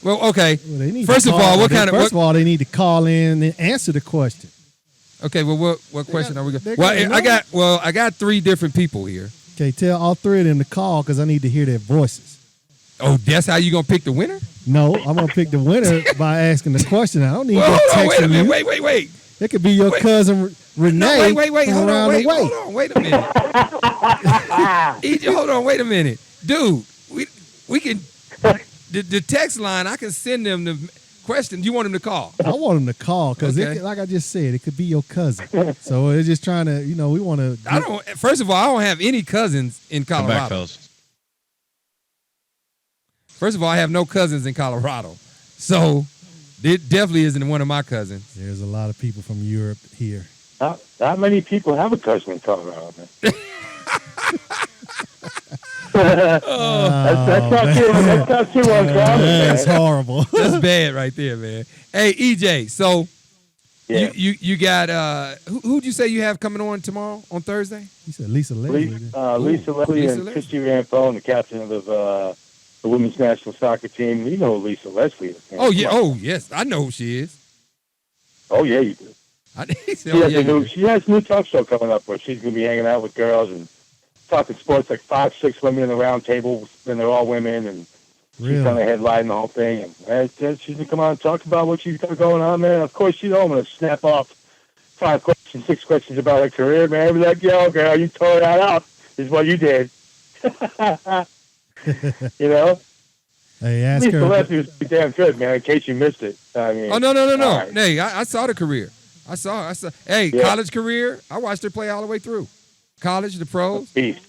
Well, okay. Well, First of all, First of all, they need to call in and answer the question. Okay, well, what question are we going? got I got 3 different people here. Okay, tell all 3 of them to call because I need to hear their voices. Oh, that's how you gonna pick the winner? No, I'm gonna pick the winner by asking the question. I don't need Well, to hold on, text wait a minute, you. wait. It could be your cousin Renee. No, wait, from hold around on, the way. wait a minute. EJ, hold on, wait a minute, dude. We can the text line. I can send them the question. You want them to call? I want them to call because, Okay. like I just said, it could be your cousin. So they're just trying to, we want to. I don't. First of all, I don't have any cousins in Come back, Colorado. fellas. First of all, I have no cousins in Colorado, so it definitely isn't one of my cousins. There's a lot of people from Europe here. Not many people have a cousin in Colorado, man. That's not too uncommon. That's horrible. That's bad right there, man. Hey, EJ, so Yeah. you got who'd you say you have coming on tomorrow on Thursday? You said Lisa Leslie. Lisa Leslie Lisa and Leslie. Christy Rampone, the captain of the women's national soccer team. You know who Lisa Leslie is. Man. Oh yeah, oh yes, I know who she is. Oh yeah, you do. He said, She has a new talk show coming up where she's going to be hanging out with girls and talking sports, like 5-6 women in the round table, and they're all women, and she's kind of headlining the whole thing. And she's going to come on and talk about what she's got going on, man. Of course, I'm going to snap off 5 questions, 6 questions about her career, man. Be like, yo, girl, you tore that up, is what you did. You know? Hey, ask Lisa her. Leslie was pretty damn good, man, in case you missed it. I mean, oh no. right. Hey, I saw the career. I saw. Hey, Yeah. college career. I watched her play all the way through. College, the pros. Beast.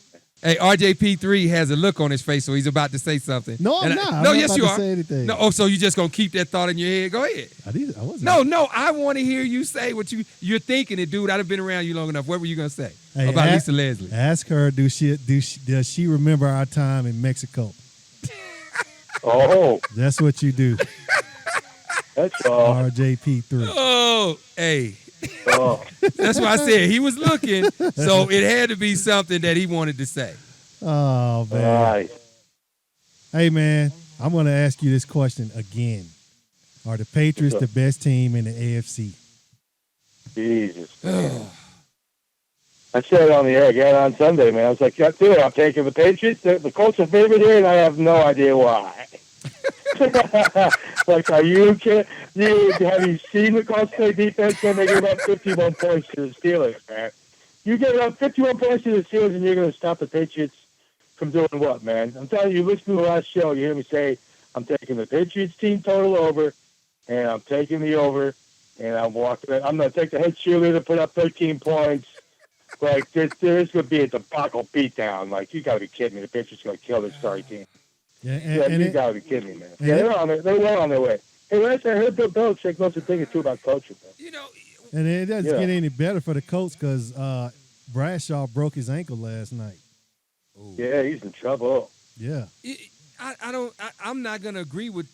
Hey, RJP3 has a look on his face, so he's about to say something. No, I'm And not. I'm no, not yes, about you to are. say anything. No, so you just gonna keep that thought in your head? Go ahead. I wasn't. No, I want to hear you say what you're thinking. And dude, I've been around you long enough. What were you gonna say about Lisa Leslie? Ask her. Does she remember our time in Mexico? Oh, That's what you do. that's all. RJP3. Oh, hey. Oh. That's why I said he was looking, so it had to be something that he wanted to say. Oh man. Right. Hey man, I'm going to ask you this question again. Are the Patriots the best team in the AFC? Jesus. I said it on the air again on Sunday, man. I was like, yeah, dude, I'm taking the Patriots. The Colts are favored here, and I have no idea why. Like, are you kidding? Have you seen the Colts play defense when they give up 51 points to the Steelers, man? You give up 51 points to the Steelers, and you're going to stop the Patriots from doing what, man? I'm telling you, listen to the last show, you hear me say, I'm taking the Patriots team total over, and I'm taking the over, and I'm walking it. I'm going to take the head cheerleader to put up 13 points. Like, there's going to be a debacle beatdown. Like, you got to be kidding me. The Patriots going to kill this sorry team. Yeah, You got to be kidding me, man. Yeah, they're well on their way. Hey, last I heard Bill Belichick knows a thing or two about coaching, man. You know, and it doesn't Yeah. get any better for the Colts because Bradshaw broke his ankle last night. Yeah, he's in trouble. Yeah. I'm not gonna agree with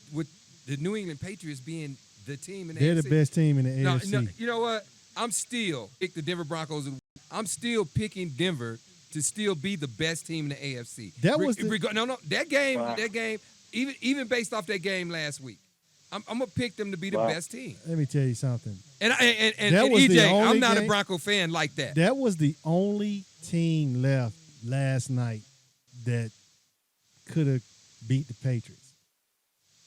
the New England Patriots being the team in the They're AFC. the best team in the No, AFC. you know what? I'm still pick the Denver Broncos. I'm still picking Denver to still be the best team in the AFC. That game. Even based off that game last week, I'm gonna pick them to be the best team. Let me tell you something. And That was the EJ, only I'm not a game- Bronco fan like that. That was the only team left last night that could have beat the Patriots.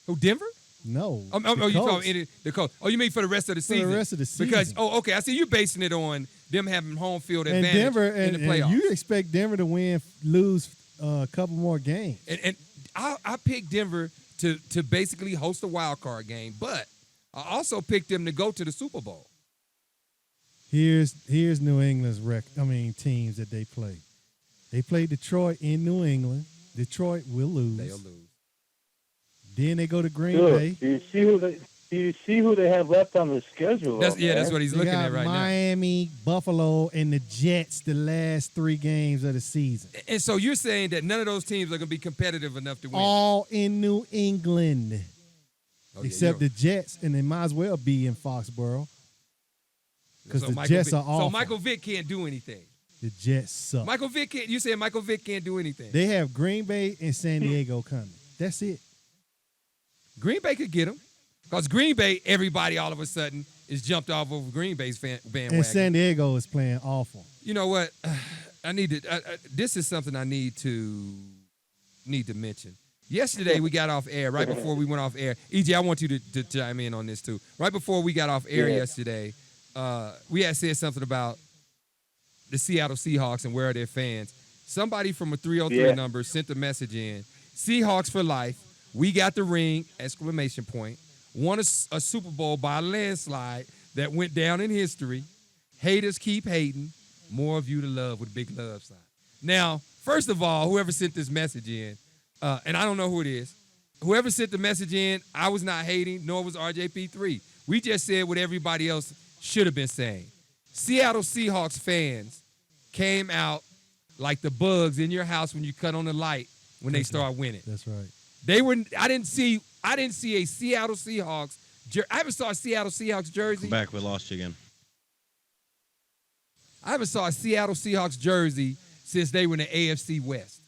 Who, Denver? No. You talking the Colts? Oh, you mean for the rest of the season? For the rest of the season. Because okay, I see you basing it on them having home field and advantage Denver in the and playoffs. you expect Denver to lose a couple more games. And I picked Denver to basically host a wild card game, but I also picked them to go to the Super Bowl. Here's New England's teams that they play. They play Detroit in New England. Detroit will lose. They'll lose. Then they go to Green Dude, Bay. do you see who they have left on the schedule? That's man? what he's They looking got at right Miami, Buffalo, and the Jets the last 3 games of the season. now. And so you're saying that none of those teams are going to be competitive enough to win? All in New England. Oh, yeah, Except the Jets, and they might as well be in Foxborough. Because So the Michael Jets Vick- are awful. So Michael Vick can't do anything. The Jets suck. Michael Vick can't. You said Michael Vick can't do anything. They have Green Bay and San Diego coming. That's it. Green Bay could get them. Because Green Bay, everybody all of a sudden is jumped off over Green Bay's bandwagon. And San Diego is playing awful. You know what? I need to. This is something I need to mention. Yesterday we got off air. Right before we went off air, EJ, I want you to chime in on this too. Right before we got off air yesterday, we had said something about the Seattle Seahawks and where are their fans. Somebody from a 303 number sent a message in. Seahawks for life. We got the ring! ! Won a Super Bowl by a landslide that went down in history. Haters keep hating. More of you to love with a big love sign. Now, first of all, whoever sent this message in, and I don't know who it is, whoever sent the message in, I was not hating, nor was RJP3. We just said what everybody else should have been saying. Seattle Seahawks fans came out like the bugs in your house when you cut on the light when they start winning. That's right. They were. I didn't see a Seattle Seahawks. I haven't saw a Seattle Seahawks jersey. Come back, we lost you again. I haven't saw a Seattle Seahawks jersey since they were in the AFC West.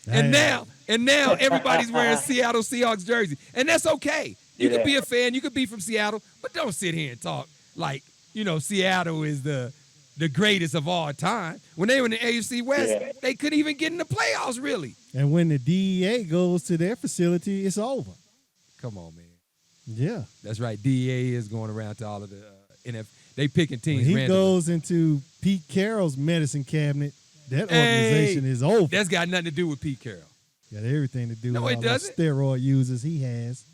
and now everybody's wearing Seattle Seahawks jersey, and that's okay. You can be a fan, you could be from Seattle, but don't sit here and talk like Seattle is the greatest of all time. When they were in the AFC West, they couldn't even get in the playoffs, really. And when the DEA goes to their facility, it's over. Come on, man. Yeah. That's right. DEA is going around to all of the NFL. They picking teams When he randomly. goes into Pete Carroll's medicine cabinet, that organization is over. That's got nothing to do with Pete Carroll. Got everything to do with No, all it those doesn't. steroid users he has.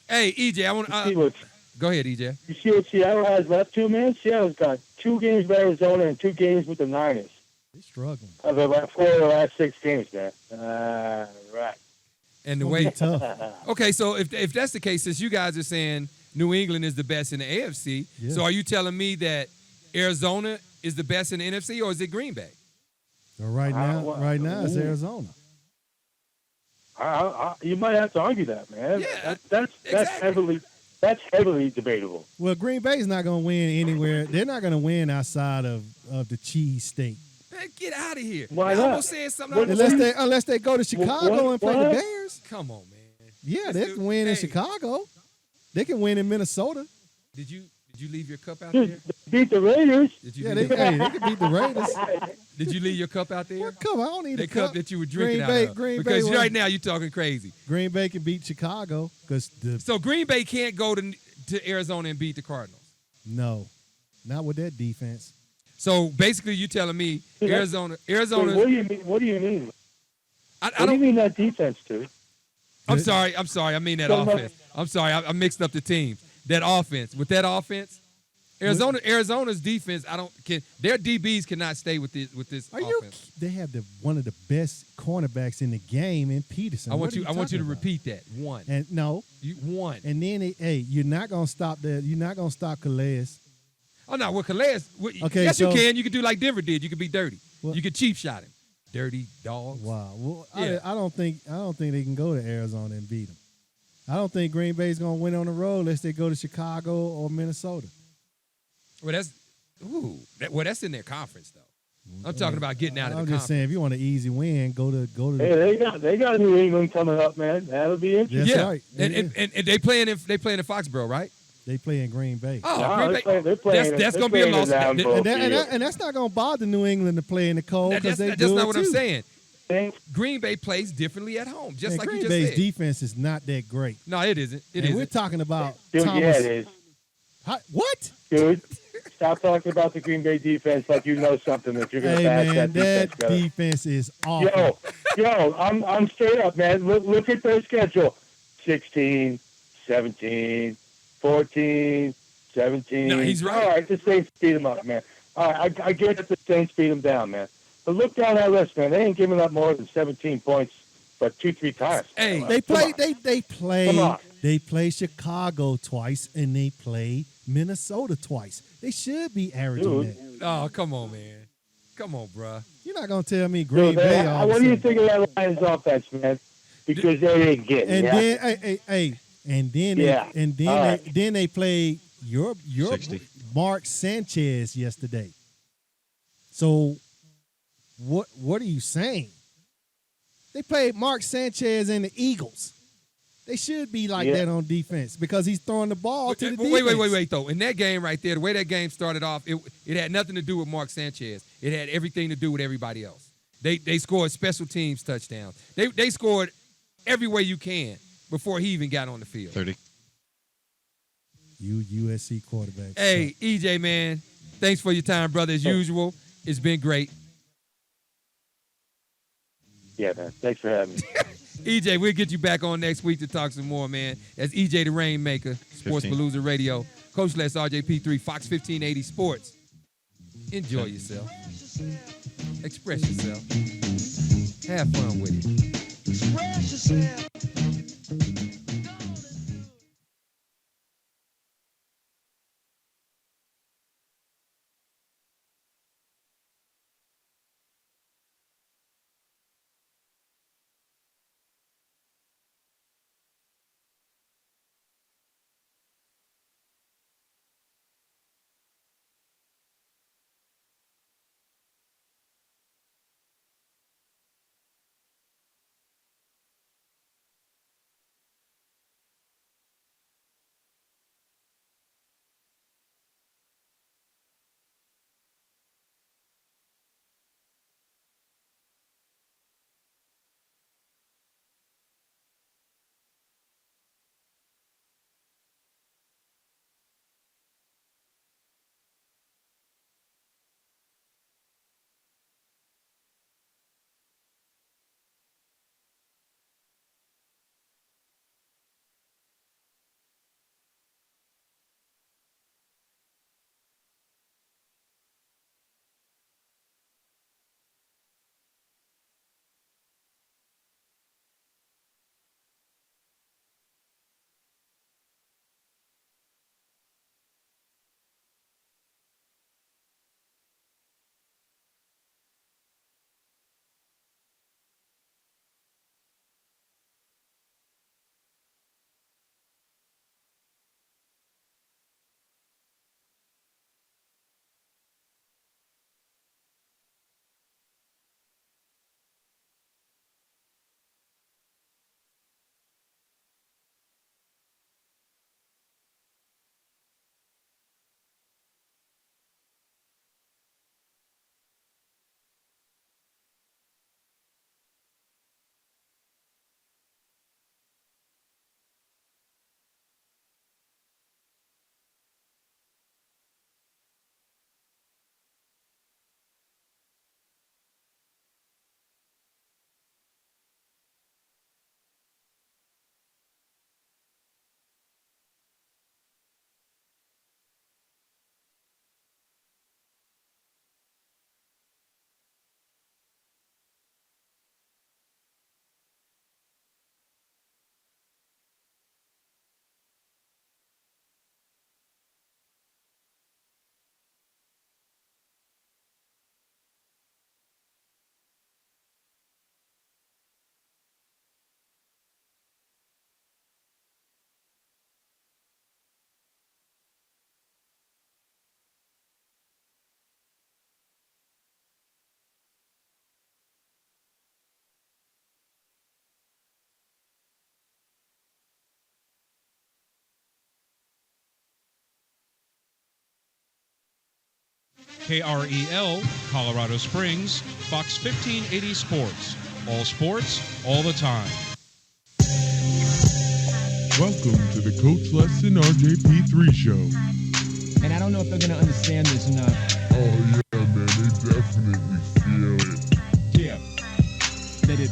Hey, EJ, I want to go ahead, EJ. You see what Seattle has left to, man? Seattle's got 2 games with Arizona and 2 games with the Niners. They're struggling. Of the 4 of the last 6 games, man. Right. And the way tough. Okay, so if that's the case, since you guys are saying New England is the best in the AFC, so are you telling me that Arizona is the best in the NFC, or is it Green Bay? So right now it's Arizona. You might have to argue that, man. Yeah, that's exactly. heavily debatable. Well, Green Bay's not going to win anywhere. They're not going to win outside of the cheese state. Man, get out of here. Why I'm not? almost saying something. Unless they go to Chicago and play the Bears. Come on, man. Yeah, they can win in Chicago. They can win in Minnesota. Did you leave your cup out there? Beat the Raiders. They can beat the Raiders. Did you leave your cup out there? Well, come on, I don't need the a cup that you were drinking out of. Because right now you're talking crazy. Green Bay can beat Chicago So Green Bay can't go to Arizona and beat the Cardinals. No, not with that defense. So basically, you're telling me Arizona. Wait, what do you mean? What do you mean? I what do you mean that defense, dude? I'm sorry. I mean that offense. I'm sorry. I mixed up the teams. That offense. With that offense, Arizona's defense. Their DBs cannot stay with this offense. They have one of the best cornerbacks in the game in Peterson. I want you to about? repeat that. One. And no, one. And then you're not gonna stop that. You're not gonna stop Calais. Oh no, well Calais. Okay, yes, so, you can. You can do like Denver did. You can be dirty. Well, you can cheap shot him. Dirty dogs. Wow. Well, yeah. I don't think they can go to Arizona and beat them. I don't think Green Bay's gonna win on the road unless they go to Chicago or Minnesota. Well, that's in their conference though. I'm talking about getting out of the conference. I'm just saying, if you want an easy win, go to. Hey, they got New England coming up, man. That'll be interesting. That's right. And they playing in Foxborough, right? They play in Green Bay. Oh, Green Bay. They're playing. That's going to be a loss. And that's not going to bother New England to play in the cold because they do it too. That's not what I'm saying. Green Bay plays differently at home, just like Green you just Bay's said. defense is not that great. No, it isn't. We're talking about Dude, Thomas. yeah, it is. What? Dude, stop talking about the Green Bay defense like you know something that you're going to bash that defense is awful. Yo, I'm straight up, man. Look at their schedule. 16, 17, 14, 17. No, he's right. All right, the Saints beat them up, man. All right, I get that the Saints beat them down, man. But look down that list, man. They ain't giving up more than 17 points, but 2-3 times. Hey, they play Chicago twice and they play Minnesota twice. They should be averaging that. Oh, come on, man. Come on, bruh. You're not gonna tell me Green Bay. What do you think of that Lions offense, man? Because they didn't get it. Then they played your 60. Mark Sanchez yesterday. So what are you saying? They played Mark Sanchez and the Eagles. They should be like that on defense because he's throwing the ball to the defense. Wait, though. In that game right there, the way that game started off, it had nothing to do with Mark Sanchez. It had everything to do with everybody else. They scored special teams touchdowns. They scored every way you can before he even got on the field. 30. USC quarterback. Hey, EJ, man, thanks for your time, brother, as usual. It's been great. Yeah, man. Thanks for having me. EJ, we'll get you back on next week to talk some more, man. That's EJ the Rainmaker, Sports Palooza Radio. Coach Les, RJP3, Fox 1580 Sports. Enjoy yourself. Express yourself. Have fun with it. Express yourself. KREL, Colorado Springs, Fox 1580 Sports. All sports, all the time. Welcome to the Coach Lesson RJP3 show. And I don't know if they're going to understand this or not. Oh, yeah, man, they definitely feel it. Yeah. They did.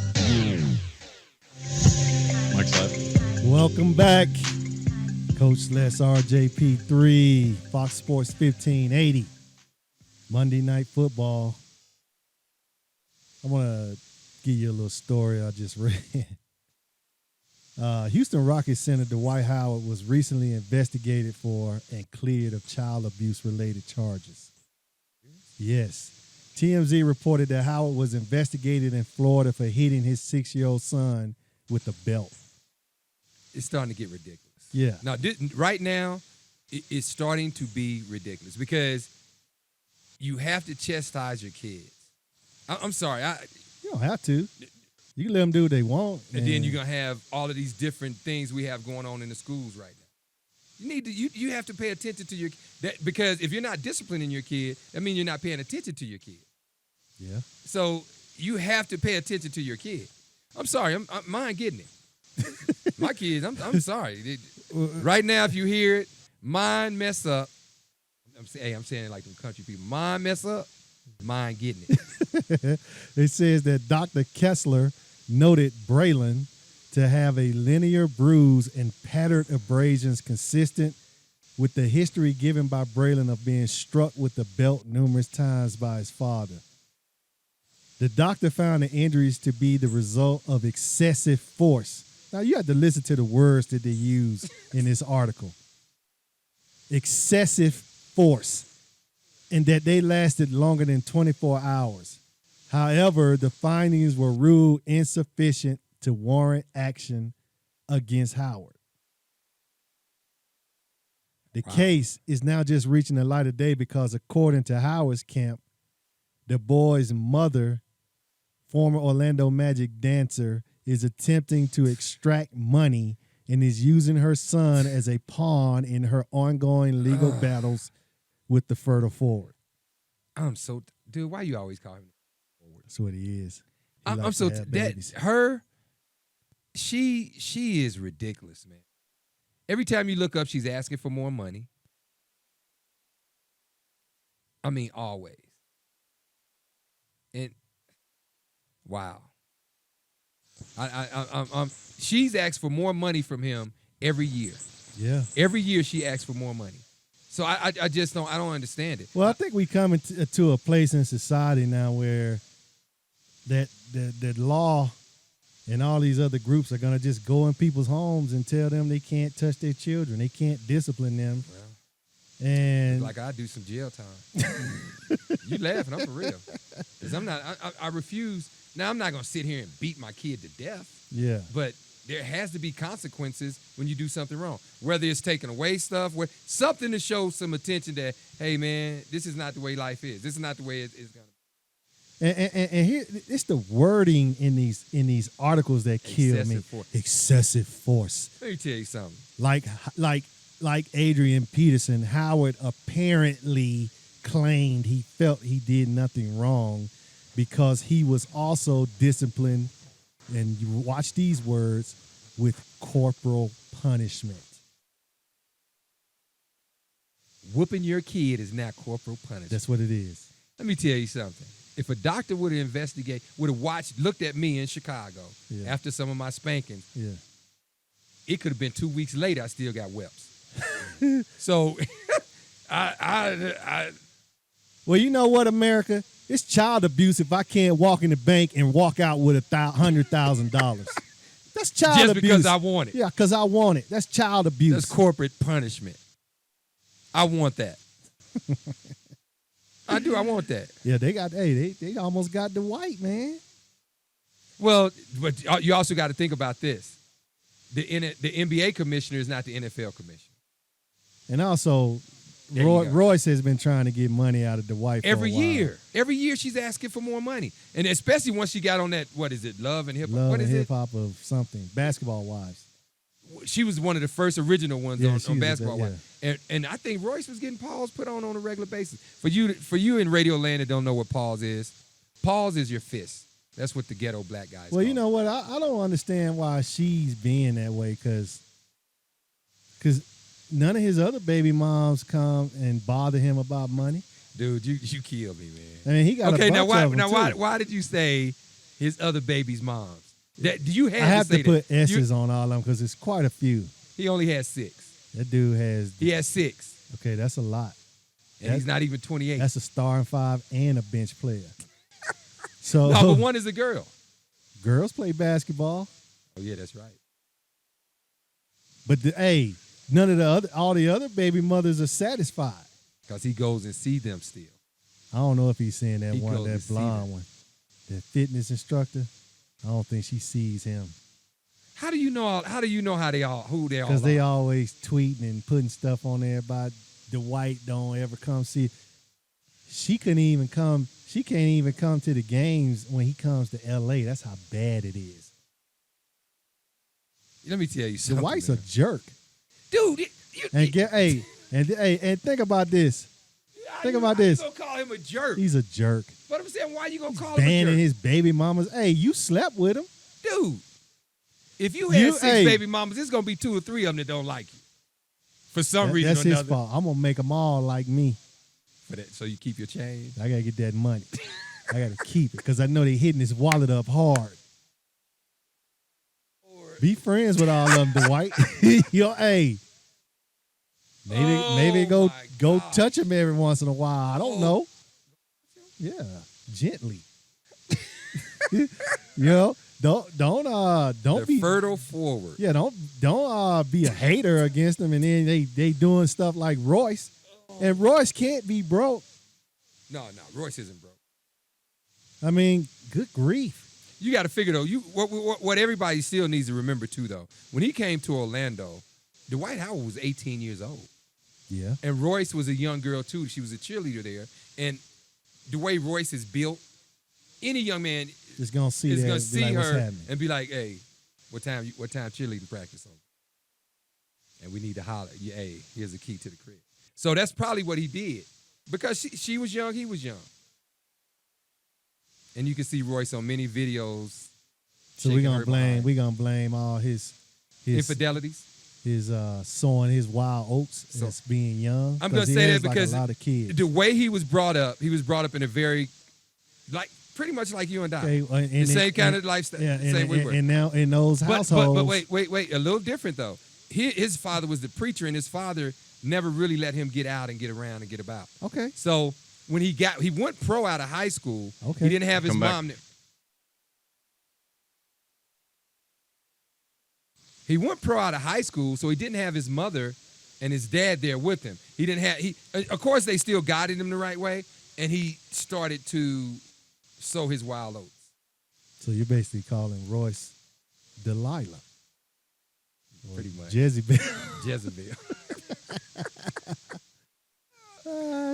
Mike's live. Welcome back. Coach Les RJP3, Fox Sports 1580. Monday Night Football. I want to give you a little story I just read. Houston Rockets center Dwight Howard was recently investigated for and cleared of child abuse-related charges. Yes. TMZ reported that Howard was investigated in Florida for hitting his 6-year-old son with a belt. It's starting to get ridiculous. Yeah. Now, right now, it's starting to be ridiculous because you have to chastise your kids. I'm sorry. You don't have to. You can let them do what they want. And then you're going to have all of these different things we have going on in the schools right now. You need to you have to pay attention to because if you're not disciplining your kid, that means you're not paying attention to your kid. Yeah. So you have to pay attention to your kid. I'm sorry, mine getting it. My kids, I'm sorry. Right now, if you hear it, mine mess up. I'm saying it like them country people. Mine mess up, mine getting it. It says that Dr. Kessler noted Braylon to have a linear bruise and patterned abrasions consistent with the history given by Braylon of being struck with the belt numerous times by his father. The doctor found the injuries to be the result of excessive force. Now, you have to listen to the words that they use in this article. Excessive force, and that they lasted longer than 24 hours. However, the findings were ruled insufficient to warrant action against Howard. The case is now just reaching the light of day because, according to Howard's camp, the boy's mother, former Orlando Magic dancer, is attempting to extract money and is using her son as a pawn in her ongoing legal battles with the fertile forward. Dude, why you always call him forward? That's what he is. She is ridiculous, man. Every time you look up, she's asking for more money. I mean, always. And wow. She's asked for more money from him every year. Yeah. Every year she asks for more money. So I just don't understand it. Well, I think we come to a place in society now where that law and all these other groups are going to just go in people's homes and tell them they can't touch their children. They can't discipline them. Well, and like I do some jail time. You laughing, I'm for real. Because I refuse. Now, I'm not going to sit here and beat my kid to death. Yeah. But there has to be consequences when you do something wrong. Whether it's taking away stuff, something to show some attention that, hey, man, this is not the way life is. This is not the way it's going to be. And here, it's the wording in these articles that kill me. Excessive force. Let me tell you something. Like Adrian Peterson, Howard apparently claimed he felt he did nothing wrong because he was also disciplined, and you watch these words, with corporal punishment. Whooping your kid is not corporal punishment. That's what it is. Let me tell you something. If a doctor would have looked at me in Chicago after some of my spankings, it could have been 2 weeks later, I still got whelps. So, Well, you know what, America? It's child abuse if I can't walk in the bank and walk out with $100,000. That's child just abuse. Because I want it. Yeah, because I want it. That's child abuse. That's corporate punishment. I want that. I do. I want that. Yeah, they almost got the white, man. Well, but you also got to think about this. The NBA commissioner is not the NFL commissioner. And also, Royce has been trying to get money out of the white every year. Every year she's asking for more money. And especially once she got on that, what is it, Love and Hip Hop? Love and Hip Hop of something. Basketball Wives. She was one of the first original ones on Basketball Wives. And I think Royce was getting pause put on a regular basis. For you in Radio Land that don't know what pause is your fist. That's what the ghetto black guys call you know what? I don't understand why she's being that way because none of his other baby moms come and bother him about money. Dude, you kill me, man. I mean, he got a bunch of them too. Why did you say his other baby's moms? Do you have I have to put that? S's on all of them because it's quite a few. He only has 6. That dude has. He has 6. Okay, that's a lot. And he's not even 28. That's a starting 5 and a bench player. So no, but one is a girl. Girls play basketball. Oh yeah, that's right. But none of all the other baby mothers are satisfied. Because he goes and see them still. I don't know if he's seeing that blonde one, that fitness instructor. I don't think she sees him. How do you know who they all are? Because they always tweeting and putting stuff on there about the white don't ever come see. she couldn't even come. She can't even come to the games when he comes to L.A. That's how bad it is. Let me tell you something. Dwight's man. a jerk, Dude. And think about this. Think about this. You gonna call him a jerk? He's a jerk. But I'm saying, why you gonna call him a Banning jerk? his baby mamas. Hey, you slept with him. Dude, if you had six baby mamas, it's gonna be 2 or 3 of them that don't like you. For some reason That's or his another. fault. I'm gonna make them all like me. For that, so you keep your change. I gotta get that money. I gotta keep it because I know they hitting his wallet up hard. Be friends with all of them, Dwight. Yo, hey. Maybe go touch him every once in a while. I don't know. Yeah, gently. Don't be fertile forward. Yeah, don't be a hater against them, and then they doing stuff like Royce, and Royce can't be broke. No, Royce isn't broke. I mean, good grief. You got to figure though. What everybody still needs to remember too though. When he came to Orlando, Dwight Howard was 18 years old. Yeah. And Royce was a young girl too. She was a cheerleader there. And the way Royce is built, any young man is gonna see her and be like, "Hey, what time cheerleading practice on?" And we need to holler. Yeah, hey, here's the key to the crib. So that's probably what he did because she was young, he was young. And you can see Royce on many videos. So we're gonna blame all his infidelities. His sowing his wild oats as being young. I'm gonna say that because a lot of kids. The way he was brought up in a very pretty much like you and I. Okay, the same kind of lifestyle. Yeah, same way. And now in those households. But wait, a little different though. His father was the preacher, and his father never really let him get out and get around and get about. Okay. So when he went pro out of high school. Okay. He didn't have his mom there. He went pro out of high school, so he didn't have his mother and his dad there with him. He didn't have of course they still guided him the right way, and he started to sow his wild oats. So you're basically calling Royce Delilah. Pretty much. Jezebel.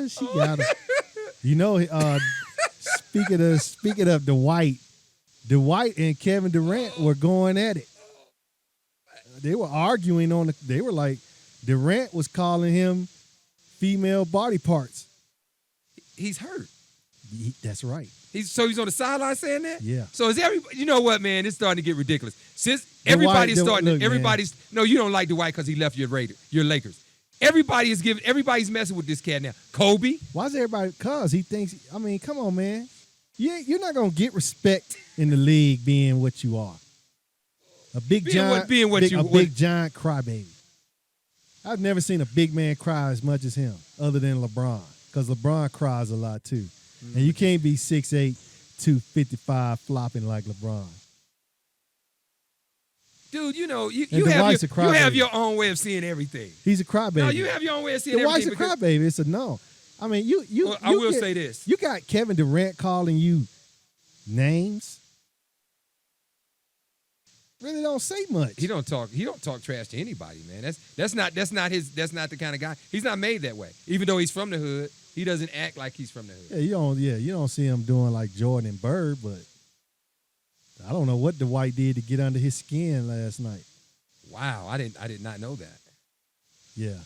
She got him. You know, speaking of Dwight and Kevin Durant were going at it. They were arguing they were like, Durant was calling him female body parts. He's hurt. That's right. He's on the sideline saying that? Yeah. So is you know what, man? It's starting to get ridiculous. Since everybody's no, you don't like Dwight because he left your Lakers. Everybody's messing with this cat now. Kobe. Why is everybody? Because he thinks, I mean, come on, man. You're not going to get respect in the league being what you are. A big giant crybaby. I've never seen a big man cry as much as him, other than LeBron, because LeBron cries a lot too. Mm-hmm. And you can't be 6'8", 255 flopping like LeBron. Dude, you know, you have your own way of seeing everything. He's a crybaby. No, you have your own way of seeing everything. Dwight's a crybaby. It's a no. I mean, I will say this. You got Kevin Durant calling you names. Really don't say much. He don't talk trash to anybody, man. That's not the kind of guy. He's not made that way. Even though he's from the hood, he doesn't act like he's from the hood. You don't see him doing like Jordan and Bird, but I don't know what Dwight did to get under his skin last night. Wow, I did not know that. Yeah.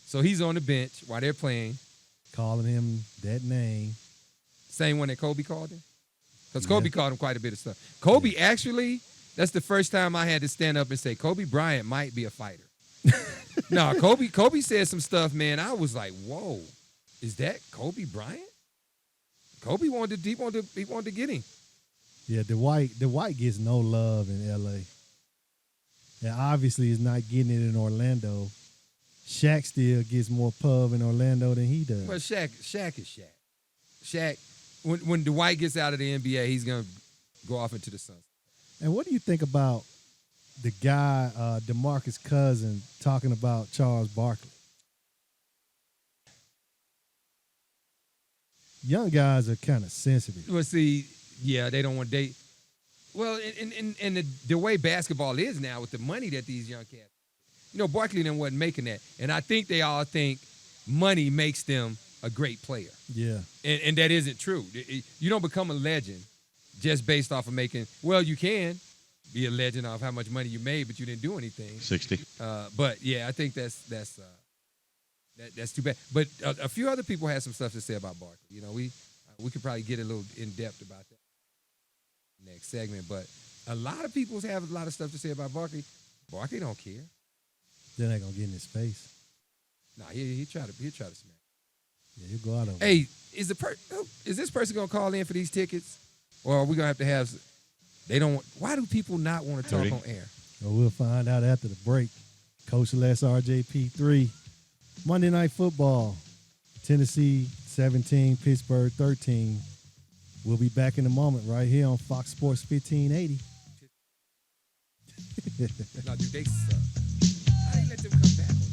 So he's on the bench while they're playing, calling him that name. Same one that Kobe called him? Because Kobe called him quite a bit of stuff. Kobe actually, that's the first time I had to stand up and say, Kobe Bryant might be a fighter. No, Kobe said some stuff, man. I was like, whoa, is that Kobe Bryant? Kobe wanted to get him. Yeah, Dwight gets no love in L.A. And obviously is not getting it in Orlando. Shaq still gets more pub in Orlando than he does. Well, Shaq is Shaq. Shaq, when Dwight gets out of the NBA, he's going to go off into the sunset. And what do you think about the guy, DeMarcus Cousins, talking about Charles Barkley? Young guys are kind of sensitive. Well, see, yeah, they don't want to date. Well, and the way basketball is now with the money that these young cats, Barkley then wasn't making that. And I think they all think money makes them a great player. Yeah. And that isn't true. You don't become a legend just based off of making. Well, you can be a legend off how much money you made, but you didn't do anything. 60. But yeah, I think that's too bad. But a few other people had some stuff to say about Barkley. You know, we could probably get a little in depth about that next segment. But a lot of people have a lot of stuff to say about Barkley. Barkley don't care. They're not gonna get in his face. Nah, he try to smack. Yeah, he'll go out of. Hey, is this person gonna call in for these tickets, or are we gonna have to have? They don't. Why do people not want to talk 30. on air? Well, we'll find out after the break. Coach Les, RJP3, Monday Night Football, Tennessee 17, Pittsburgh 13. We'll be back in a moment right here on Fox Sports 1580. No, dude, they suck. I ain't let them come back on me.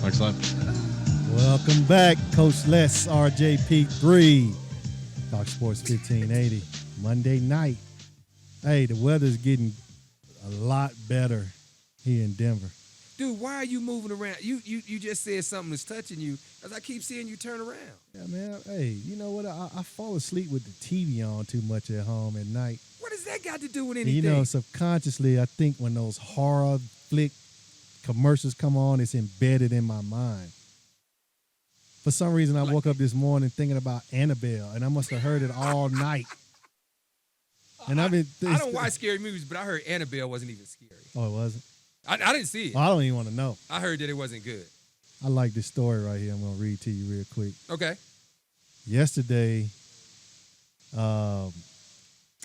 Mike's live. Welcome back, Coach Les, RJP3, Fox Sports 1580, Monday night. Hey, the weather's getting a lot better here in Denver. Dude, why are you moving around? You just said something that's touching you, as I keep seeing you turn around. Yeah, man. Hey, you know what? I fall asleep with the TV on too much at home at night. What does that got to do with anything? You know, subconsciously, I think when those horror flick commercials come on, it's embedded in my mind. For some reason, I woke up this morning thinking about Annabelle, and I must have heard it all night. And I don't watch scary movies, but I heard Annabelle wasn't even scary. Oh, it wasn't? I didn't see it. Well, I don't even want to know. I heard that it wasn't good. I like this story right here. I'm going to read to you real quick. Okay. Yesterday, there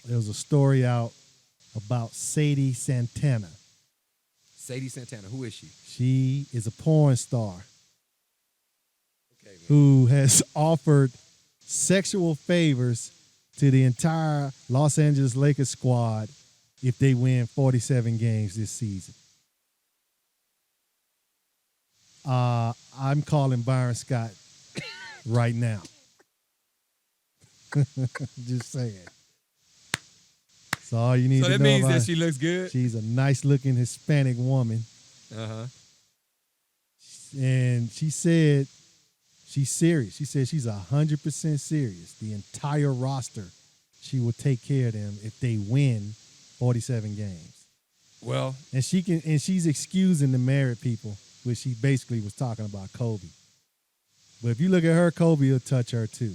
was a story out about Sadie Santana. Sadie Santana, who is she? She is a porn star Okay, man. who has offered sexual favors to the entire Los Angeles Lakers squad if they win 47 games this season. I'm calling Byron Scott right now. Just saying. So all you need So to that know means about that she looks good? she's a nice-looking Hispanic woman. Uh-huh. And she said she's serious. She said she's 100% serious. The entire roster, she will take care of them if they win 47 games. Well, And she's excusing the married people, which she basically was talking about Kobe. But if you look at her, Kobe will touch her too.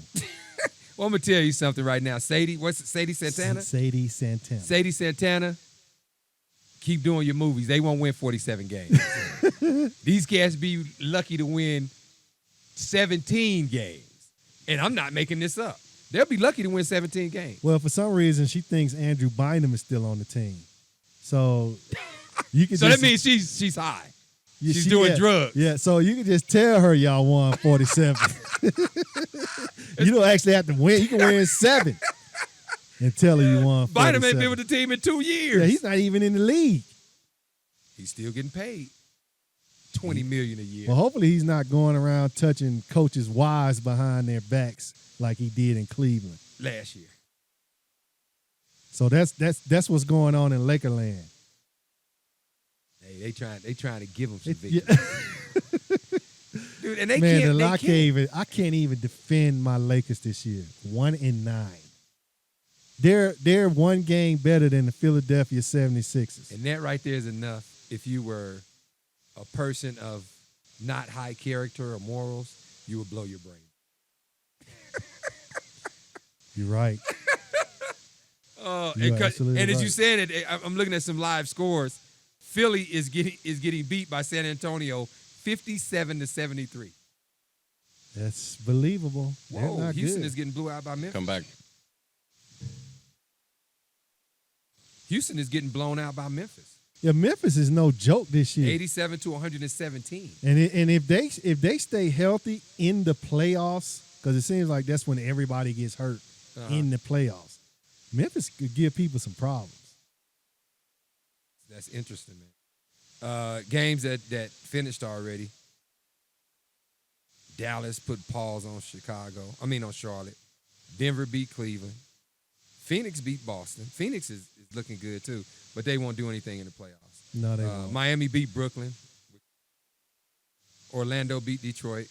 I'm going to tell you something right now. Sadie Santana? Sadie Santana. Sadie Santana, keep doing your movies. They won't win 47 games. These cats be lucky to win 17 games. And I'm not making this up. They'll be lucky to win 17 games. Well, for some reason, she thinks Andrew Bynum is still on the team. So you can So just, that means she's high. yeah, she's doing drugs. Yeah, so you can just tell her y'all won 47. You don't actually have to win. You can win 7 and tell her you won 47. Bynum ain't been with the team in 2 years. Yeah, he's not even in the league. He's still getting paid $20 million a year. Well, hopefully he's not going around touching coaches' wives behind their backs like he did in Cleveland. Last year. So that's what's going on in Lakerland. Hey, they trying to give him some Yeah. victory. Dude, and they Man, can't. I can't even defend my Lakers this year. 1-9. They're one game better than the Philadelphia 76ers. And that right there is enough. If you were a person of not high character or morals, you would blow your brain. You're right. And, You're absolutely and as right. you said it, I'm looking at some live scores. Philly is getting beat by San Antonio 57-73. That's believable. They're Whoa, not Houston good. is getting blew out by Memphis. Come back. Houston is getting blown out by Memphis. Yeah, Memphis is no joke this year. 87-117. And if they stay healthy in the playoffs, because it seems like that's when everybody gets hurt in the playoffs, Memphis could give people some problems. That's interesting, man. Games that finished already. Dallas put pause on on Charlotte. Denver beat Cleveland. Phoenix beat Boston. Phoenix is looking good too, but they won't do anything in the playoffs. No, they won't. Miami beat Brooklyn. Orlando beat Detroit.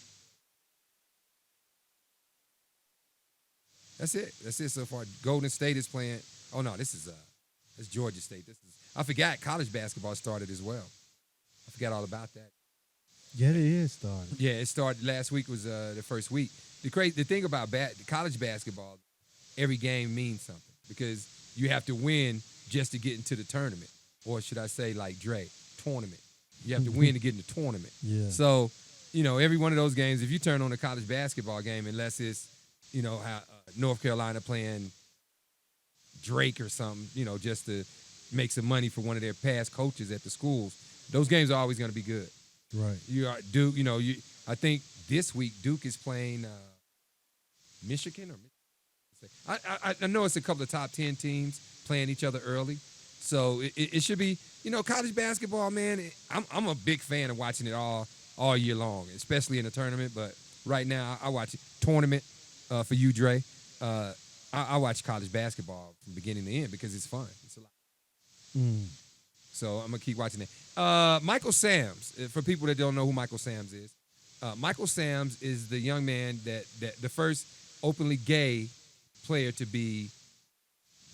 That's it. That's it so far. Golden State is playing. Oh no, that's Georgia State. I forgot college basketball started as well. I forgot all about that. Yeah, it is starting. Yeah, it started last week was the first week. The thing about college basketball, every game means something because you have to win just to get into the tournament, or should I say, like Dre, tournament. You have to win to get in the tournament. Yeah. So, every one of those games, if you turn on a college basketball game, unless it's, how North Carolina playing Drake or something, just to make some money for one of their past coaches at the schools, those games are always going to be good. Right. You are Duke. I think this week Duke is playing Michigan or I know it's a couple of top 10 teams playing each other early, so it should be college basketball, man. I'm a big fan of watching it all year long, especially in the tournament. But right now I watch it tournament for you, Dre. I watch college basketball from beginning to end because it's fun. It's a lot. So I'm gonna keep watching it. Michael Sams, for people that don't know who Michael Sams is, Michael Sams is the young man that the first openly gay player to be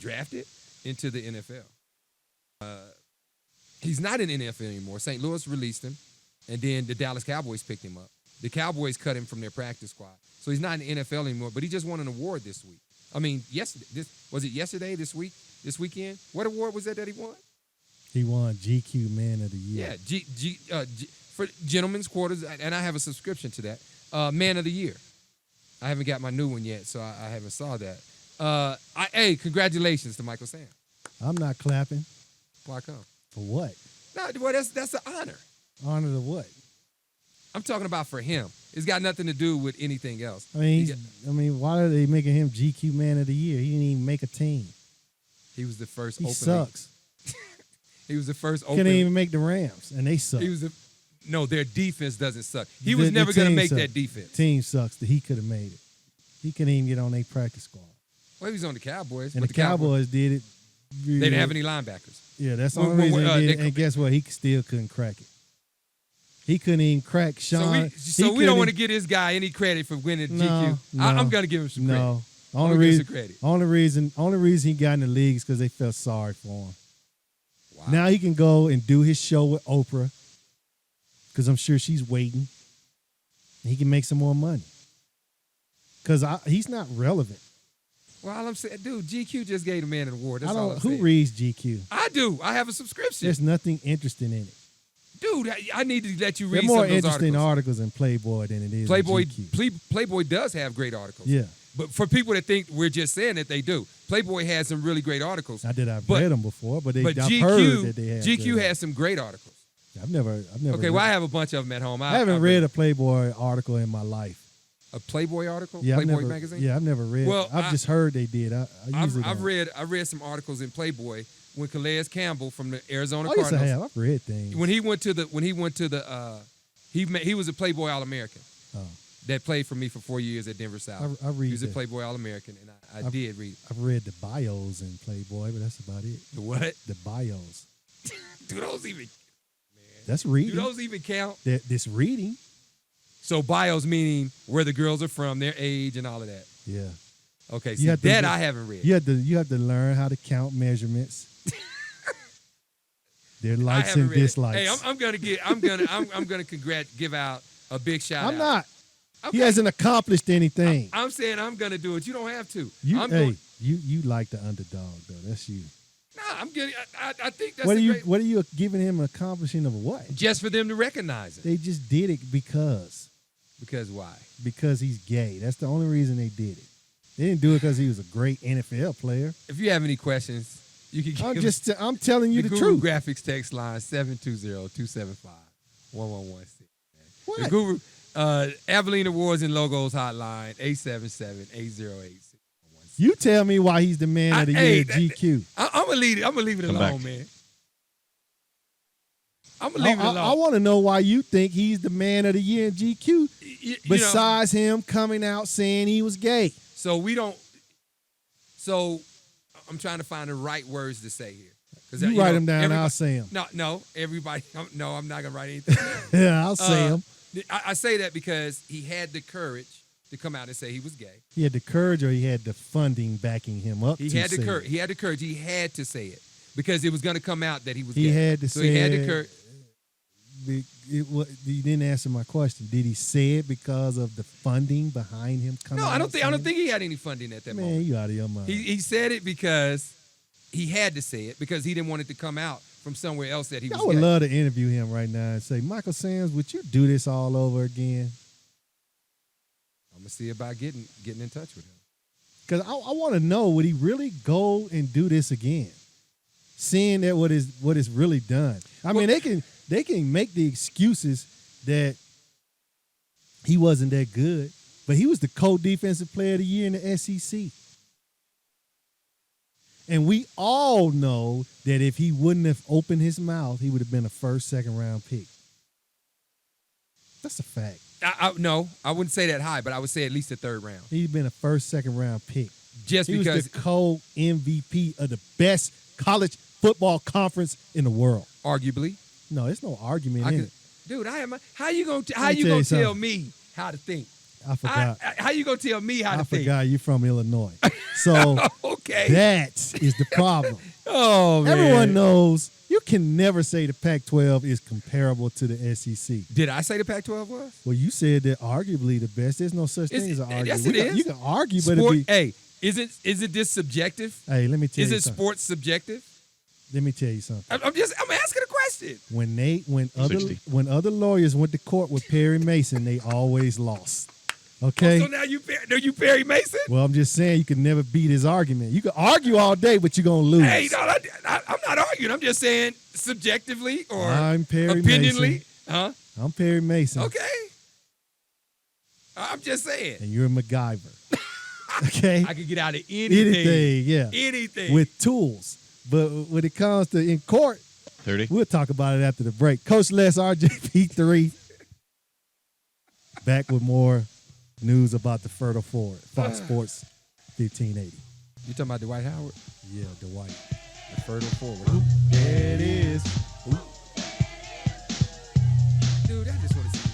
drafted into the NFL. He's not in the NFL anymore. St. Louis released him, and then the Dallas Cowboys picked him up. The Cowboys cut him from their practice squad. So he's not in the NFL anymore, but he just won an award this week. I mean, was it yesterday, this weekend? What award was that he won? He won GQ Man of the Year. Yeah, for Gentlemen's Quarters, and I have a subscription to that. Man of the Year. I haven't got my new one yet, so I haven't saw that. Hey, congratulations to Michael Sam. I'm not clapping. Why come? For what? No, well, that's an honor. Honor to what? I'm talking about for him. It's got nothing to do with anything else. I mean, why are they making him GQ Man of the Year? He didn't even make a team. He was the first. He sucks. He was the first. Couldn't even make the Rams, and they suck. No, their defense doesn't suck. He was never going to make that defense. Team sucks. He could have made it. He couldn't even get on their practice squad. Well, he was on the Cowboys. And the Cowboys did it. They didn't have any linebackers. Yeah, that's the only reason they did it. And guess what? He still couldn't crack it. He couldn't even crack Sean. So we don't want to give this guy any credit for winning GQ. No, I'm going to give him some credit. No. Only reason he got in the league is because they felt sorry for him. Wow. Now he can go and do his show with Oprah because I'm sure she's waiting. He can make some more money because he's not relevant. Well, all I'm saying, dude, GQ just gave the man an award. That's all I'm saying. Who reads GQ? I do. I have a subscription. There's nothing interesting in it. Dude, I need to let you read some of those articles. There are more interesting articles. articles in Playboy than it is Playboy. in GQ. Playboy does have great articles. Yeah. But for people that think we're just saying that, they do. Playboy has some really great articles. I've read them before, but I've GQ, heard that they have. GQ has some great articles. I've never. Okay, well, I have a bunch of them at home. I haven't read a Playboy article in my life. A Playboy article? Yeah, Playboy magazine? Yeah, I've never read. Well, I've just heard they did. I've read some articles in Playboy when Calais Campbell from the Arizona Cardinals. I've read things. When he went to the he was a Playboy All-American. Oh. That played for me for 4 years at Denver South. I read. He was a Playboy All-American, and I did read. I've read the bios in Playboy, but that's about it. The what? The bios. Do those even? Man. That's reading. Do those even count? This reading. So bios meaning where the girls are from, their age, and all of that. Yeah. Okay. So that I haven't read. You have to learn how to count measurements. Their likes and dislikes. Hey, I'm gonna give out a big shout out. I'm not. Okay. He hasn't accomplished anything. I'm saying I'm gonna do it. You don't have to. You like the underdog though. That's you. Nah, I'm getting. I think that's. What are you giving him an accomplishing of what? Just for them to recognize it. They just did it because. Because why? Because he's gay. That's the only reason they did it. They didn't do it because he was a great NFL player. If you have any questions, you can give I'm telling you the Guru truth. Graphics text line 720-275-1116. What? The Guru Abilene Awards and Logos hotline 877-808-6116. You tell me why he's the man of the year at GQ. I'm gonna leave it alone, man. I'm gonna leave it alone. I want to know why you think he's the man of the year in GQ. Besides him coming out saying he was gay. So I'm trying to find the right words to say here. You write them down, I'll say them. No, everybody. No, I'm not gonna write anything down. Yeah, I'll say them. I say that because he had the courage to come out and say he was gay. He had the courage, or he had the funding backing him up. He had the courage. He had the courage. He had to say it because it was going to come out that he was gay. He had to say it. He had the courage. You didn't answer my question. Did he say it because of the funding behind him coming out? No, I don't think he had any funding at that moment. Man, you out of your mind. He said it because he had to say it because he didn't want it to come out from somewhere else that he was gay. I would love to interview him right now and say, Michael Sams, would you do this all over again? I'm gonna see about getting in touch with him. Because I want to know, would he really go and do this again? Seeing that what is really done. I mean, they can make the excuses that he wasn't that good, but he was the co-defensive player of the year in the SEC. And we all know that if he wouldn't have opened his mouth, he would have been a first, second round pick. That's a fact. No, I wouldn't say that high, but I would say at least a third round. He'd been a first, second round pick. Just he because was the co-MVP of the best college football conference in the world. Arguably. No, there's no argument in it. Dude, how you gonna tell me how to think? I forgot. How you gonna tell me how to think? I forgot you're from Illinois. So okay. That is the problem. Oh, man. Everyone knows you can never say the Pac-12 is comparable to the SEC. Did I say the Pac-12 was? Well, you said that arguably the best. There's no such thing as an argument. Yes, it is. You can argue, but Sport, it'd be, hey, isn't this subjective? hey, let me tell you Is it something. sports subjective? Let me tell you something. I'm asking a question. When other lawyers went to court with Perry Mason, they always lost. Okay. So now you Perry Mason? Well, I'm just saying you can never beat his argument. You can argue all day, but you're gonna lose. Hey, no, I'm not arguing. I'm just saying subjectively or I'm Perry opinionally. Mason. Huh? I'm Perry Mason. Okay. I'm just saying. And you're MacGyver. Okay. I could get out of anything. Anything, yeah. Anything. With tools. But when it comes to in court, 30. We'll talk about it after the break. Coach Les, RJP3, back with more news about the Fertile Forward. Fox Sports 1580. You talking about Dwight Howard? Yeah, Dwight. The Fertile Forward. There it is. Dude, I just want to see.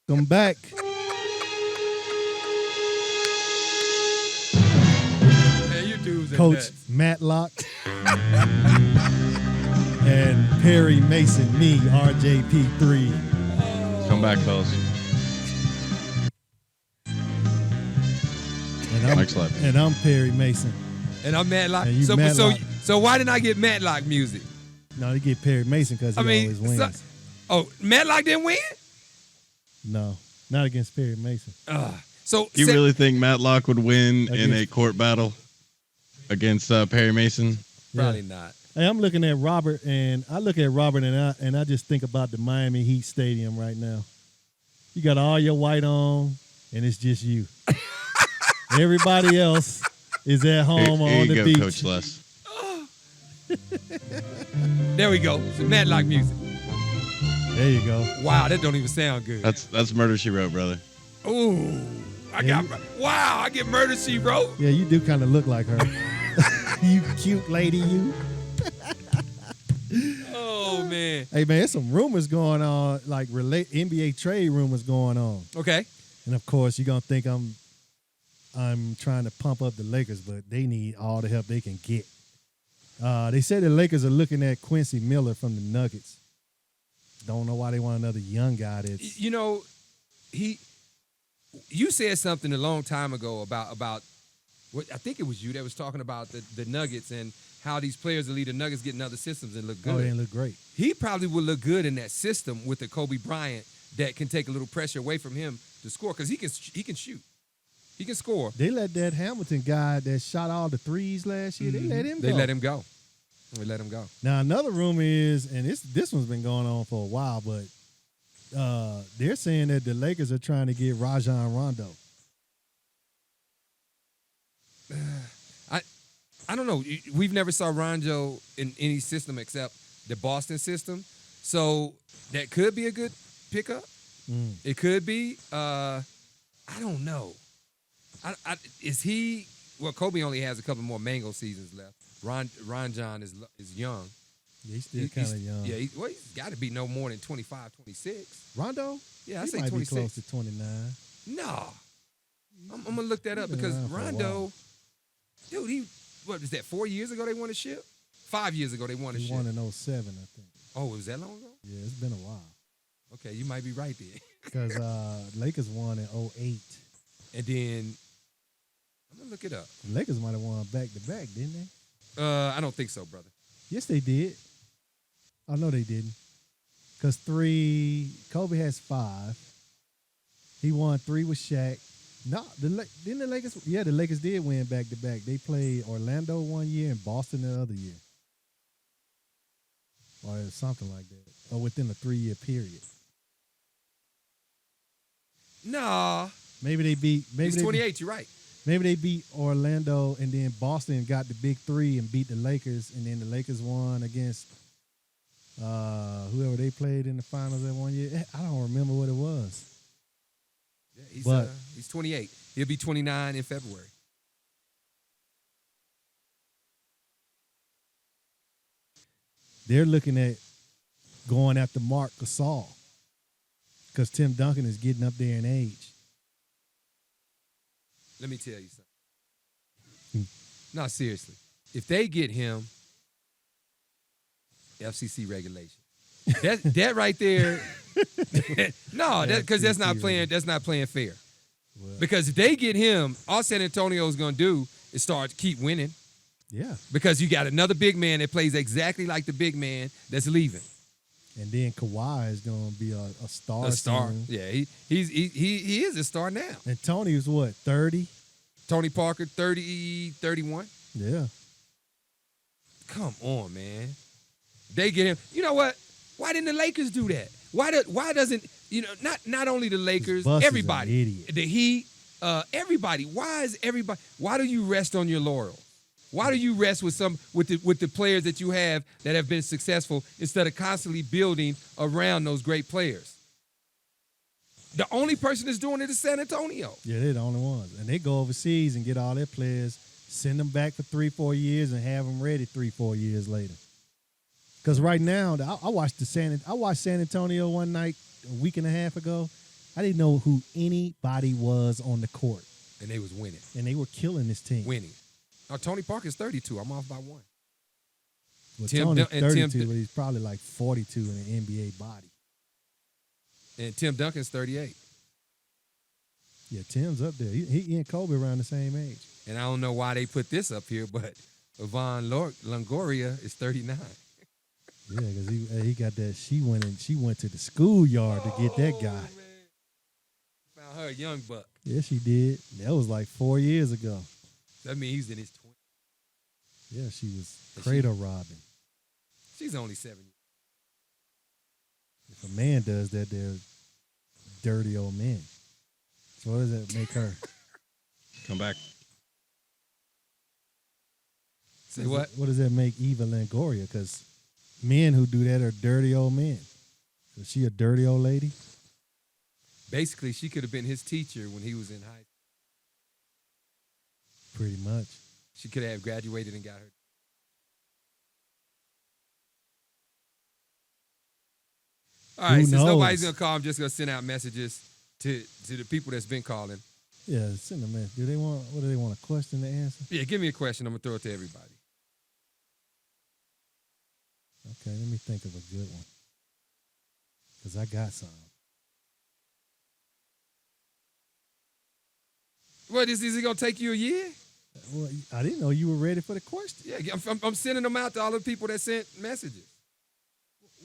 Come back. Man, you dudes are Coach nuts. Matlock and Perry Mason, me, RJP3. Come back, fellas. And I'm Perry Mason. And I'm Matlock. And you Matlock. So why didn't I get Matlock music? No, they get Perry Mason because he always wins. Matlock didn't win? No, not against Perry Mason. You really think Matlock would win in a court battle against Perry Mason? Probably not. Hey, I'm looking at Robert, and I look at Robert, and I just think about the Miami Heat Stadium right now. You got all your white on, and it's just you. Everybody else is at home Here on you the go, beach. Coach Les. There we go. Some Matlock music. There you go. Wow, that don't even sound good. That's Murder, She Wrote, brother. Ooh. I get Murder, She Wrote. Yeah, you do kind of look like her. You cute lady, you. Oh, man. Hey, man, there's some rumors going on, like NBA trade rumors going on. Okay. And, of course, you're going to think I'm trying to pump up the Lakers, but they need all the help they can get. They said the Lakers are looking at Quincy Miller from the Nuggets. Don't know why they want another young guy that's... You know, you said something a long time ago about what I think it was you that was talking about the Nuggets and how these players will lead the Nuggets get in other systems and look good. Oh, they look great. He probably would look good in that system with the Kobe Bryant that can take a little pressure away from him to score because he can shoot. He can score. They let that Hamilton guy that shot all the threes last year, they let him go. They let him go. They let him go. Now, another rumor is, and this one's been going on for a while, but they're saying that the Lakers are trying to get Rajon Rondo. I don't know. We've never saw Rondo in any system except the Boston system. So that could be a good pickup. It could be. I don't know. Is he? Well, Kobe only has a couple more mango seasons left. Ron John is young. Yeah, he's still kind of young. Yeah, he's got to be no more than 25, 26. Rondo? Yeah, I he say might 26. be close to 29. No. I'm going to look that up because Rondo, dude, what was that, 4 years ago they won a ship? 5 years ago they won a ship. He won in 07, I think. Oh, was that long ago? Yeah, it's been a while. Okay, you might be right there. Because Lakers won in 08. And then, I'm going to look it up. The Lakers might have won back-to-back, didn't they? I don't think so, brother. Yes, they did. Oh, no, they didn't. Because Kobe has 5. He won 3 with Shaq. No, didn't the Lakers? Yeah, the Lakers did win back-to-back. They played Orlando one year and Boston the other year. Or something like that. Or within a 3-year period. Nah. Maybe they beat... He's 28, you're right. Maybe they beat Orlando and then Boston got the big 3 and beat the Lakers, and then the Lakers won against whoever they played in the finals that one year. I don't remember what it was. Yeah, he's 28. He'll be 29 in February. They're looking at going after Marc Gasol because Tim Duncan is getting up there in age. Let me tell you something. No, seriously. If they get him, FCC regulation. That right there. No, because that's not playing fair. Well, because if they get him, all San Antonio is going to do is keep winning. Yeah. Because you got another big man that plays exactly like the big man that's leaving. And then Kawhi is going to be a star. A star. Soon. Yeah, he is a star now. And Tony is what, 30? Tony Parker, 30, 31. Yeah. Come on, man. They get him. You know what? Why didn't the Lakers do that? Why doesn't, not only the Lakers, everybody, the Heat, everybody. Why do you rest on your laurels? Why do you rest with the players that you have that have been successful instead of constantly building around those great players? The only person that's doing it is San Antonio. Yeah, they're the only ones. And they go overseas and get all their players, send them back for 3-4 years, and have them ready 3-4 years later. Because right now, I watched San Antonio one night a week and a half ago. I didn't know who anybody was on the court. And they was winning. And they were killing this team. Winning. Now, Tony Parker's 32. I'm off by 1. Well, Tony's 32, but he's probably like 42 in an NBA body. And Tim Duncan's 38. Yeah, Tim's up there. He and Kobe around the same age. And I don't know why they put this up here, but Yvonne Longoria is 39. Yeah, because he got that. She went to the schoolyard to get that guy. Man. Found her a young buck. Yeah, she did. That was like 4 years ago. That means he's in his 20s. Yeah, she was cradle robbing. She's only 7 years. If a man does that, they're dirty old men. So what does that make her? Come back. Say what? What does that make Eva Longoria? Because men who do that are dirty old men. Is she a dirty old lady? Basically, she could have been his teacher when he was in high school. Pretty much. She could have graduated and got her. All right, Who since knows? nobody's going to call, I'm just going to send out messages to the people that's been calling. Yeah, send them in. What do they want, a question to answer? Yeah, give me a question. I'm going to throw it to everybody. Okay, let me think of a good one. Because I got some. What, is it going to take you a year? Well, I didn't know you were ready for the question. Yeah, I'm sending them out to all the people that sent messages.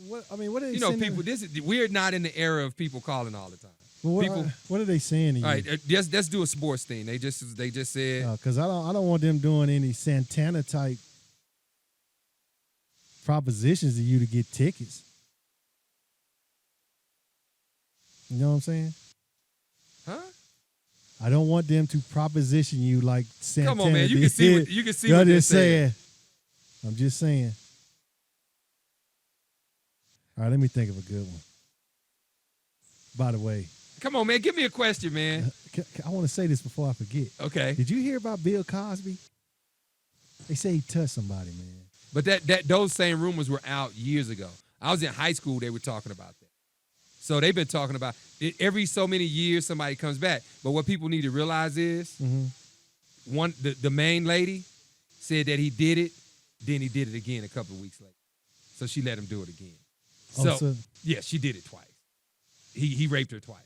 What are they You know, sending? people, we're not in the era of people calling all the time. Well, what are they saying to you? All right, let's do a sports thing. They just said. Because I don't want them doing any Santana type propositions to you to get tickets. You know what I'm saying? Huh? I don't want them to proposition you like Santana. Come on, man. You can see what You're they're just saying. I'm just saying. All right, let me think of a good one. By the way, Come on, man. Give me a question, man. I want to say this before I forget. Okay. Did you hear about Bill Cosby? They say he touched somebody, man. But those same rumors were out years ago. I was in high school. They were talking about that. So they've been talking about it every so many years. Somebody comes back. But what people need to realize is, the main lady said that he did it. Then he did it again a couple of weeks later. So she let him do it again. So yeah, she did it twice. He raped her twice.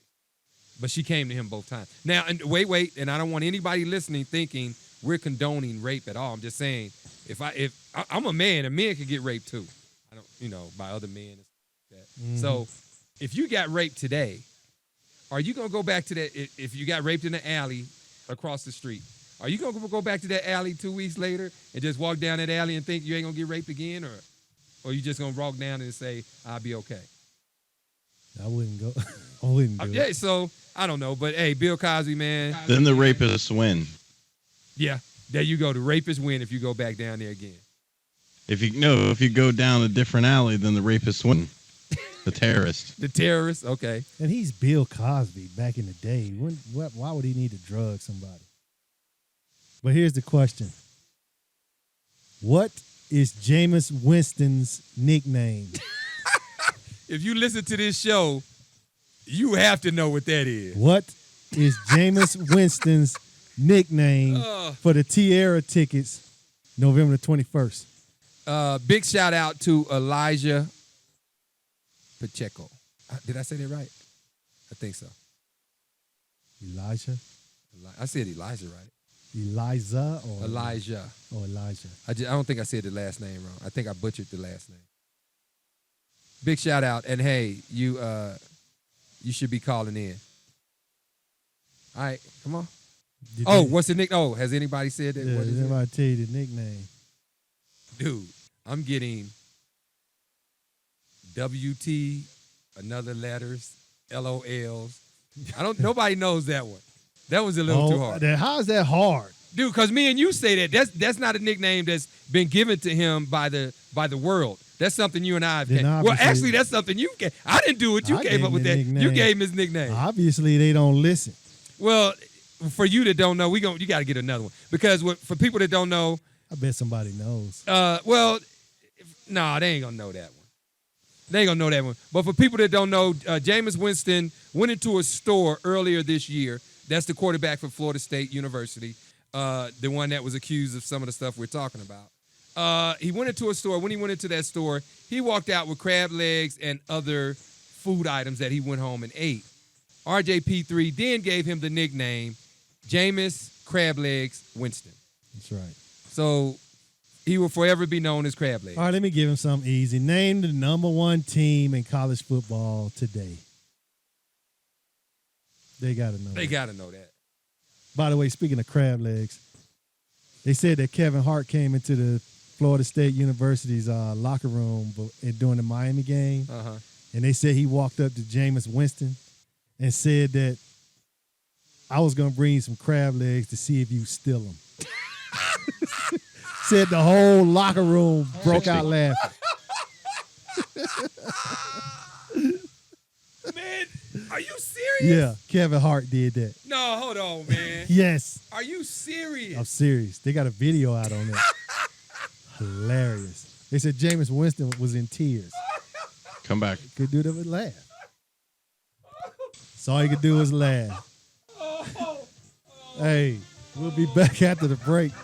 But she came to him both times. Now, and wait, and I don't want anybody listening thinking we're condoning rape at all. I'm just saying, if I'm a man could get raped too. I don't, by other men and stuff like that. Mm-hmm. So if you got raped today, are you gonna go back to that? If you got raped in the alley across the street, are you gonna go back to that alley 2 weeks later and just walk down that alley and think you ain't gonna get raped again, or you just gonna walk down and say I'll be okay? I wouldn't go. I wouldn't do it. So I don't know, but hey, Bill Cosby, man. Then the rapists win. Yeah, there you go. The rapists win if you go back down there again. If you go down a different alley, then the rapists win. The terrorist. The terrorist, okay. And he's Bill Cosby back in the day. Why would he need to drug somebody? But here's the question. What is Jameis Winston's nickname? If you listen to this show, you have to know what that is. What is Jameis Winston's nickname for the Tierra tickets November the 21st? Big shout out to Elijah Pacheco. Did I say that right? I think so. Elijah? I said Elijah right. Eliza or Elijah. Oh, Elijah. I don't think I said the last name wrong. I think I butchered the last name. Big shout out, and hey, you should be calling in. All right, come on. What's the nick? Oh, has anybody said that? Yeah, did anybody tell you the nickname? Dude, I'm getting WT, another letters, LOLs. Nobody knows that one. That was a little too hard. How's that hard? Dude, because me and you say that's not a nickname that's been given to him by the world. That's something you and I have. Well, actually, that's something you gave. I didn't do it. You came up with that. Nickname. You gave him his nickname. Obviously, they don't listen. Well, for you that don't know, you got to get another one because for people that don't know, I bet somebody knows. They ain't gonna know that one. They ain't gonna know that one. But for people that don't know, Jameis Winston went into a store earlier this year. That's the quarterback for Florida State University, the one that was accused of some of the stuff we're talking about. He went into a store. When he went into that store, he walked out with crab legs and other food items that he went home and ate. RJP3 then gave him the nickname Jameis Crab Legs Winston. That's right. So he will forever be known as Crab Legs. All right, let me give him something easy. Name the number one team in college football today. They got to know They got to know that. By the way, speaking of crab legs, they said that Kevin Hart came into the Florida State University's locker room during the Miami game, and they said he walked up to Jameis Winston and said that I was gonna bring you some crab legs to see if you steal them. Said the whole locker room broke out laughing. Man, are you serious? Yeah, Kevin Hart did that. No, hold on, man. Yes. Are you serious? I'm serious. They got a video out on that. Hilarious. They said Jameis Winston was in tears. Come back. Could do that with laugh. So all he could do was laugh. Hey, we'll be back after the break.